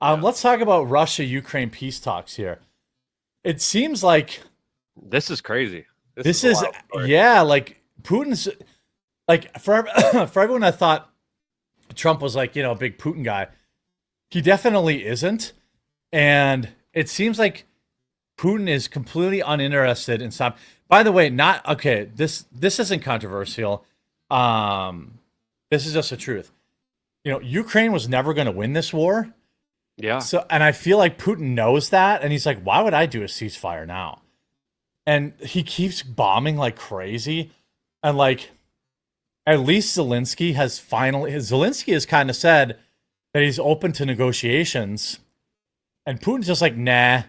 Let's talk about Russia-Ukraine peace talks here. It seems like This is crazy. This is this a is wild story. yeah, like Putin's like for for everyone that thought Trump was like, a big Putin guy. He definitely isn't. And it seems like Putin is completely uninterested in stop. By the way, not okay, this isn't controversial. Um this is just the truth. Ukraine was never going to win this war. Yeah. So, and I feel like Putin knows that, and he's like, "Why would I do a ceasefire now?" And he keeps bombing like crazy, and like, at least Zelensky has kind of said that he's open to negotiations, and Putin's just like, "Nah,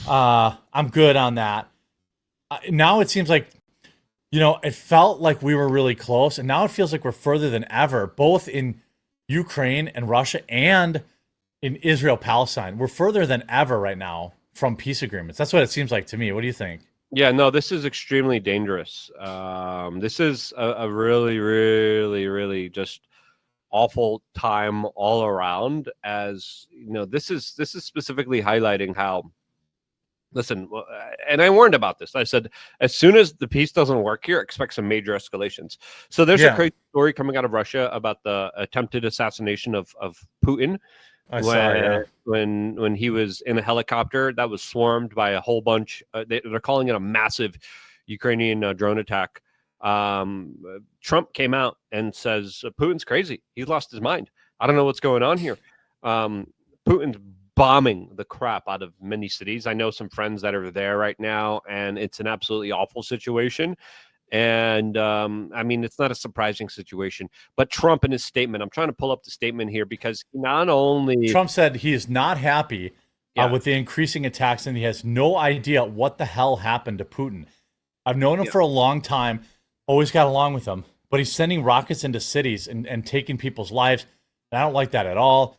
I'm good on that." Now it seems like, it felt like we were really close, and now it feels like we're further than ever, both in Ukraine and Russia and in Israel Palestine. We're further than ever right now from peace agreements. That's what it seems like to me. What do you think? Yeah, no, this is extremely dangerous. This is a really, really, really just awful time all around. As this is specifically highlighting how. Listen, and I warned about this. I said, as soon as the peace doesn't work here, expect some major escalations. So there's a Yeah, crazy story coming out of Russia about the attempted assassination of Putin I saw. Yeah, when he was in a helicopter that was swarmed by a whole bunch. They're calling it a massive Ukrainian drone attack. Trump came out and says Putin's crazy. He's lost his mind. I don't know what's going on here. Putin's bombing the crap out of many cities. I know some friends that are there right now, and it's an absolutely awful situation. And I mean, it's not a surprising situation. But Trump in his statement, I'm trying to pull up the statement here because not only, Trump said he is not happy yeah, with the increasing attacks, and he has no idea what the hell happened to Putin. I've known him yeah, for a long time, always got along with him, but he's sending rockets into cities and taking people's lives. And I don't like that at all.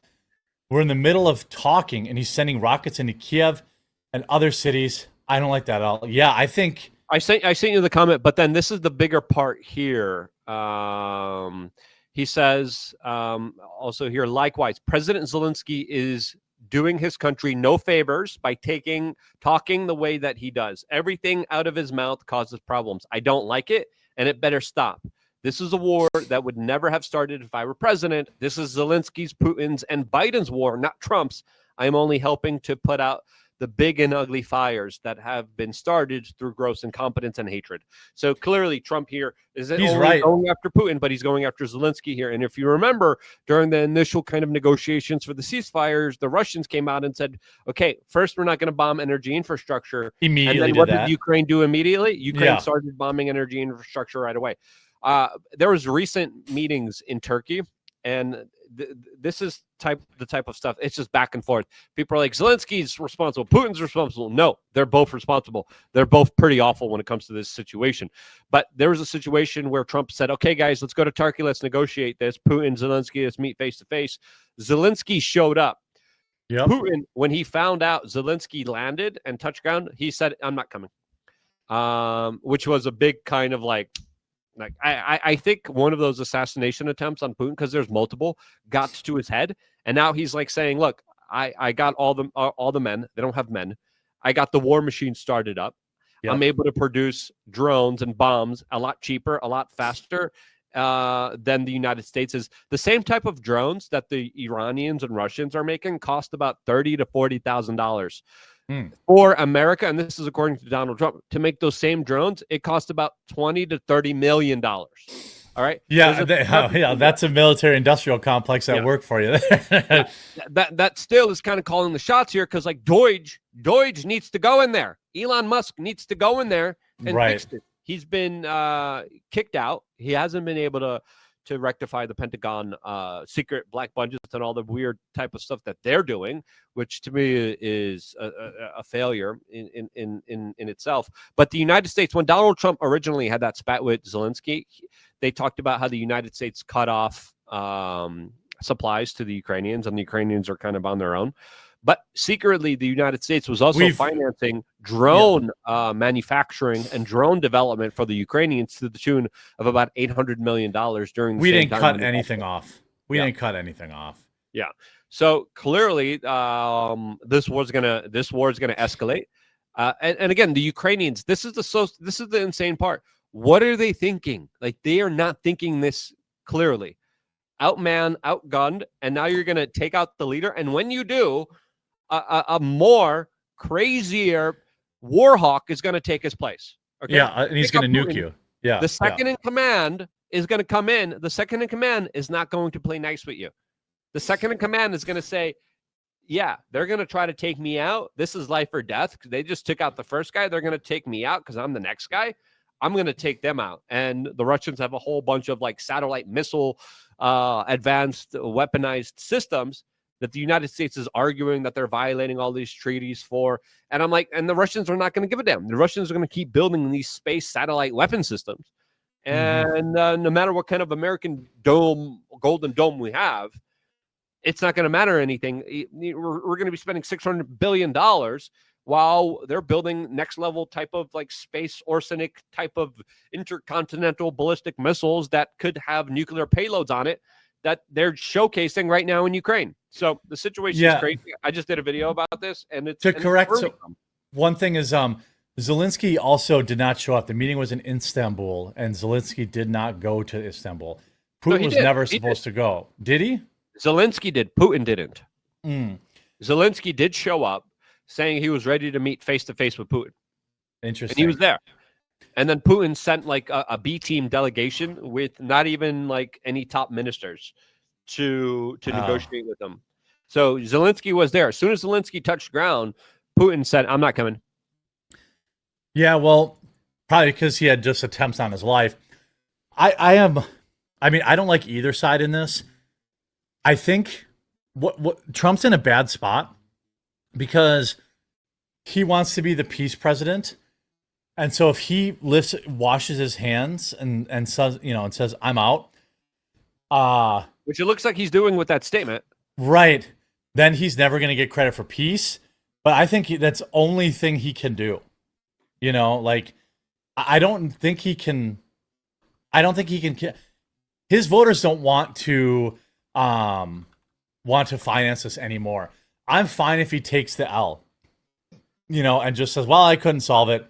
We're in the middle of talking, and he's sending rockets into Kiev and other cities. I don't like that at all. Yeah, I think. I sent you the comment, but then this is the bigger part here. He says also here, likewise, President Zelensky is doing his country no favors by talking the way that he does. Everything out of his mouth causes problems. I don't like it, and it better stop. This is a war that would never have started if I were president. This is Zelensky's, Putin's, and Biden's war, not Trump's. I am only helping to put out the big and ugly fires that have been started through gross incompetence and hatred. So clearly, Trump here isn't He's only right. going after Putin, but he's going after Zelensky here. And if you remember, during the initial kind of negotiations for the ceasefires, the Russians came out and said, okay, first, we're not going to bomb energy infrastructure. Immediately And then did what that. did Ukraine do immediately? Ukraine Yeah. started bombing energy infrastructure right away. There was recent meetings in Turkey, and this is the type of stuff. It's just back and forth. People are like, Zelensky's responsible, Putin's responsible. No, they're both responsible. They're both pretty awful when it comes to this situation. But there was a situation where Trump said, okay, guys, let's go to Turkey. Let's negotiate this. Putin, Zelensky, let's meet face to face. Zelensky showed up. Yep. Putin, when he found out Zelensky landed and touched ground, he said, I'm not coming. Which was a big kind of like I think one of those assassination attempts on Putin, because there's multiple, got to his head, and now he's like saying, "Look, I got all the men. They don't have men. I got the war machine started up. Yep. I'm able to produce drones and bombs a lot cheaper, a lot faster than the United States is. The same type of drones that the Iranians and Russians are making cost about $30,000 to $40,000." For America, and this is according to Donald Trump, to make those same drones, it costs about $20 to $30 million. All right. Yeah, that's a military-industrial complex at work for you. that still is kind of calling the shots here, because like Deutsch needs to go in there. Elon Musk needs to go in there and fix it. He's been kicked out. He hasn't been able to rectify the Pentagon secret black budgets and all the weird type of stuff that they're doing, which to me is a failure in itself. But the United States, when Donald Trump originally had that spat with Zelensky, they talked about how the United States cut off supplies to the Ukrainians, and the Ukrainians are kind of on their own. But secretly, the United States was also financing drone manufacturing and drone development for the Ukrainians to the tune of about $800 million during the we same didn't time. cut anything off. We didn't cut anything off. Yeah. So clearly, this war's gonna escalate. And again, the Ukrainians. This is the insane part. What are they thinking? Like, they are not thinking this clearly. Outmanned, outgunned, and now you're gonna take out the leader. And when you do, a more crazier Warhawk is gonna take his place. Okay? Yeah, and he's gonna nuke you. Yeah. The second in command is gonna come in. The second in command is not going to play nice with you. The second in command is gonna say, yeah, they're going to try to take me out. This is life or death. They just took out the first guy. They're going to take me out because I'm the next guy. I'm going to take them out. And the Russians have a whole bunch of like satellite missile, advanced weaponized systems that the United States is arguing that they're violating all these treaties for. And I'm like, and the Russians are not going to give a damn. The Russians are going to keep building these space satellite weapon systems. And no matter what kind of American golden dome we have, it's not going to matter anything. We're going to be spending $600 billion while they're building next level type of like space arsenic type of intercontinental ballistic missiles that could have nuclear payloads on it that they're showcasing right now in Ukraine. So the situation is crazy. I just did a video about this, and it's correct. So one thing is, Zelensky also did not show up. The meeting was in Istanbul, and Zelensky did not go to Istanbul. Putin was never supposed to go. Did he? Zelensky did. Putin didn't. Zelensky did show up, saying he was ready to meet face-to-face with Putin. Interesting. And he was there. And then Putin sent like a B-team delegation with not even like any top ministers to negotiate with them. So Zelensky was there. As soon as Zelensky touched ground, Putin said, I'm not coming. Yeah, well, probably because he had just attempts on his life. I don't like either side in this. I think what Trump's in a bad spot because he wants to be the peace president. And so if he washes his hands and says, I'm out, which it looks like he's doing with that statement. Right. Then he's never going to get credit for peace. But I think that's the only thing he can do. I don't think he can. His voters don't want to finance this anymore. I'm fine if he takes the L, and just says, well, I couldn't solve it.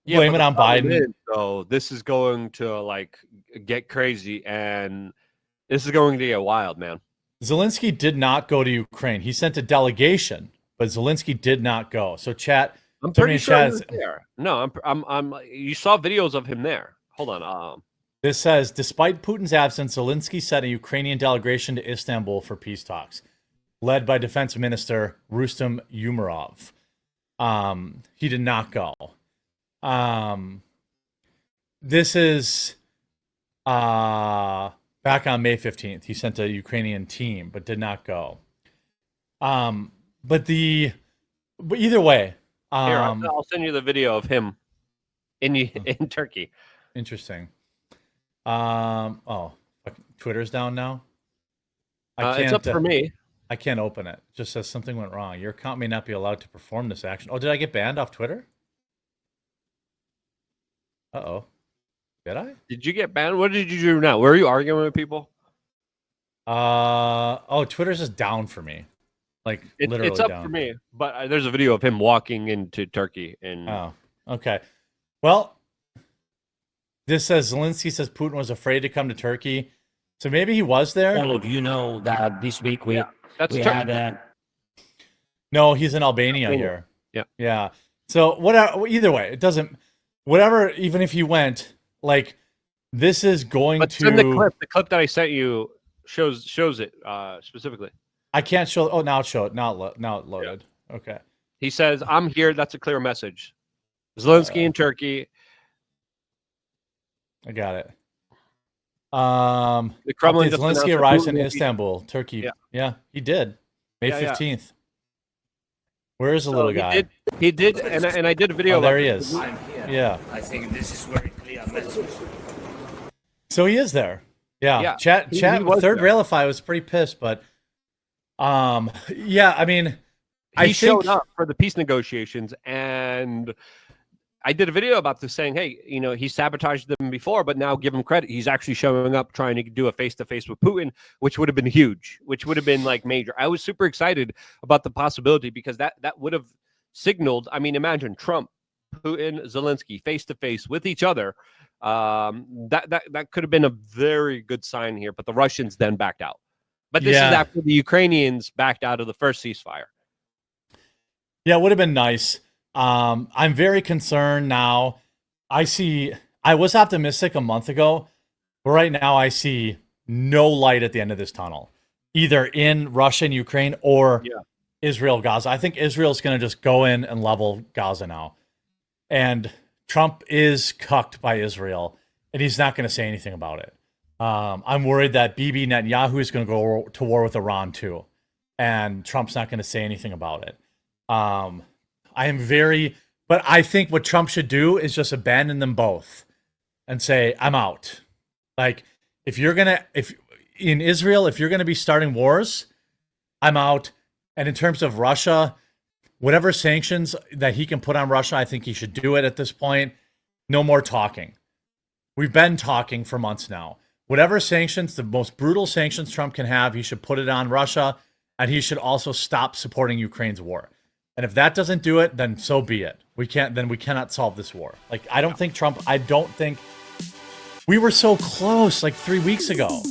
Blame it on Biden. So this is going to get crazy, and this is going to get wild, man. Zelensky did not go to Ukraine. He sent a delegation, but Zelensky did not go. So chat. I'm pretty sure he was there. No, I'm. You saw videos of him there. Hold on. This says, despite Putin's absence, Zelensky sent a Ukrainian delegation to Istanbul for peace talks, led by Defense Minister Rustem Umerov. He did not go. This is back on May 15th. He sent a Ukrainian team, but did not go. But either way. Here, I'll send you the video of him in Turkey. Interesting. Twitter's down now. It's up for me. I can't open it. It just says something went wrong. Your account may not be allowed to perform this action. Oh, did I get banned off Twitter? Uh-oh. Did I? Did you get banned? What did you do now? Were you arguing with people? Twitter's just down for me. Literally it's up down for me. But there's a video of him walking into Turkey. Oh, okay. Well, this says Zelensky says Putin was afraid to come to Turkey. So maybe he was there. All of you know that this week we had No, he's in Albania here. Yeah. Yeah. So whatever, either way, it doesn't whatever, even if he went, this is going to send the clip that I sent you shows it specifically. I can't show. Oh, now it showed. Now it loaded. Yeah. Okay. He says, "I'm here." That's a clear message. Zelensky in Turkey. I got it. The Kremlin. Zelensky arrives in Istanbul, Turkey. Yeah, he did. May 15th. Where is the little guy? He did, and I did a video. There he is. Yeah. I think this is very clear message. So he is there. Yeah. Chat. Third Railify was pretty pissed, but. I mean, he showed up for the peace negotiations, and I did a video about this saying, hey, he sabotaged them before, but now give him credit. He's actually showing up trying to do a face-to-face with Putin, which would have been huge, which would have been like major. I was super excited about the possibility because that would have signaled, I mean, imagine Trump, Putin, Zelensky face-to-face with each other. That could have been a very good sign here, but the Russians then backed out. But this is after the Ukrainians backed out of the first ceasefire. Yeah, it would have been nice. I'm very concerned now. I was optimistic a month ago, but right now I see no light at the end of this tunnel, either in Russia and Ukraine or Israel, Gaza. I think Israel's going to just go in and level Gaza now. And Trump is cucked by Israel, and he's not going to say anything about it. I'm worried that Bibi Netanyahu is going to go to war with Iran too, and Trump's not going to say anything about it. But I think what Trump should do is just abandon them both and say, I'm out. Like, if in Israel, if you're going to be starting wars, I'm out. And in terms of Russia, whatever sanctions that he can put on Russia, I think he should do it at this point. No more talking. We've been talking for months now. Whatever sanctions, the most brutal sanctions Trump can have, he should put it on Russia, and he should also stop supporting Ukraine's war. And if that doesn't do it, then so be it. We cannot solve this war. Like, I don't think we were so close like 3 weeks ago.